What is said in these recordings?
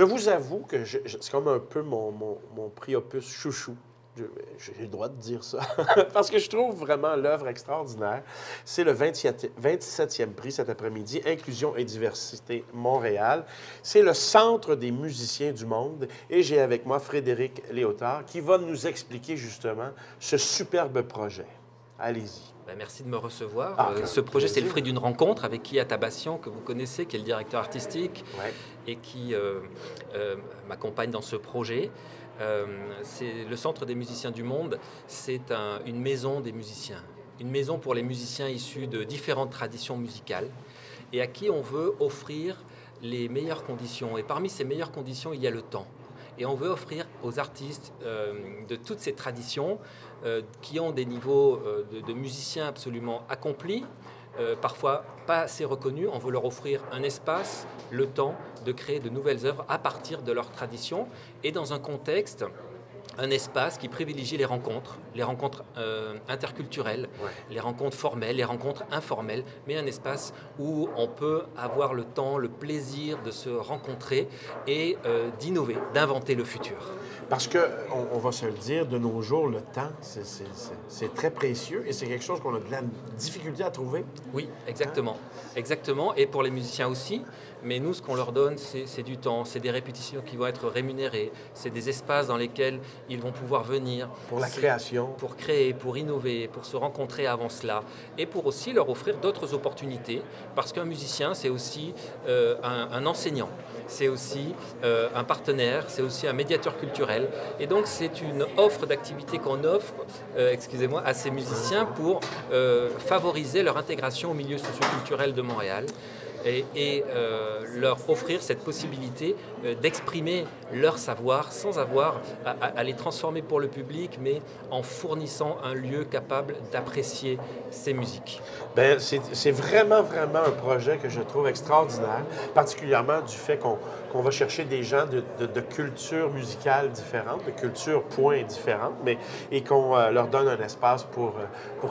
Je vous avoue que c'est comme un peu mon prix opus chouchou. J'ai le droit de dire ça, parce que je trouve vraiment l'œuvre extraordinaire. C'est le 27e prix cet après-midi, Inclusion et diversité Montréal. C'est le Centre des musiciens du monde et j'ai avec moi Frédéric Léotard qui va nous expliquer justement ce superbe projet. Allez-y. Merci de me recevoir. Ce projet, c'est le fruit d'une rencontre avec Kia Tabassian, que vous connaissez, qui est le directeur artistique et qui m'accompagne dans ce projet. C'est le Centre des musiciens du monde, c'est une maison des musiciens. Une maison pour les musiciens issus de différentes traditions musicales et à qui on veut offrir les meilleures conditions. Et parmi ces meilleures conditions, il y a le temps. Et on veut offrir aux artistes de toutes ces traditions qui ont des niveaux de musiciens absolument accomplis, parfois pas assez reconnus. On veut leur offrir un espace, le temps de créer de nouvelles œuvres à partir de leurs traditions et dans un contexte, un espace qui privilégie les rencontres interculturelles, les rencontres formelles, les rencontres informelles, mais un espace où on peut avoir le temps, le plaisir de se rencontrer et d'innover, d'inventer le futur. Parce qu'on va se le dire, de nos jours, le temps, c'est très précieux et c'est quelque chose qu'on a de la difficulté à trouver. Oui, exactement. Exactement, et pour les musiciens aussi. Mais nous, ce qu'on leur donne, c'est du temps, c'est des répétitions qui vont être rémunérées, c'est des espaces dans lesquels ils vont pouvoir venir. Pour la création. Pour créer, pour innover, pour se rencontrer avant cela. Et pour aussi leur offrir d'autres opportunités. Parce qu'un musicien, c'est aussi un enseignant. C'est aussi un partenaire, c'est aussi un médiateur culturel. Et donc, c'est une offre d'activité qu'on offre, à ces musiciens pour favoriser leur intégration au milieu socioculturel de Montréal. Et leur offrir cette possibilité d'exprimer leur savoir sans avoir à les transformer pour le public, mais en fournissant un lieu capable d'apprécier ces musiques. Bien, c'est vraiment, vraiment un projet que je trouve extraordinaire, particulièrement du fait qu'on va chercher des gens de cultures musicales différentes, de cultures point différentes, et qu'on leur donne un espace pour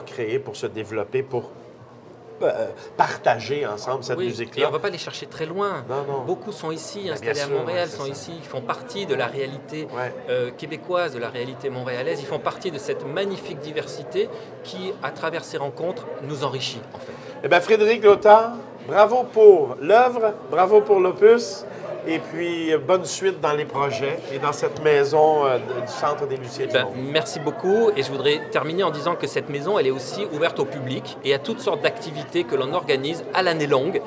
créer, pour se développer, pour partager ensemble cette musique-là. Et on ne va pas les chercher très loin. Non. Beaucoup sont ici, installés à Montréal, sont ici, ils font partie de la réalité québécoise, de la réalité montréalaise. Ils font partie de cette magnifique diversité qui, à travers ces rencontres, nous enrichit, en fait. Eh bien, Frédéric Léotard, bravo pour l'œuvre, bravo pour l'opus. Et puis, bonne suite dans les projets et dans cette maison du Centre des musiciens du monde. Merci beaucoup. Et je voudrais terminer en disant que cette maison, elle est aussi ouverte au public et à toutes sortes d'activités que l'on organise à l'année longue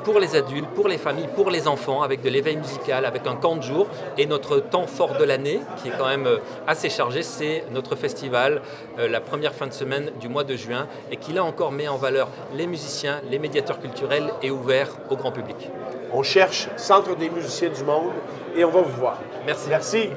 pour les adultes, pour les familles, pour les enfants, avec de l'éveil musical, avec un camp de jour. Et notre temps fort de l'année, qui est quand même assez chargé, c'est notre festival, la première fin de semaine du mois de juin, et qui là encore met en valeur les musiciens, les médiateurs culturels et ouvert au grand public. On cherche Centre des musiciens du monde et on va vous voir. Merci. Merci.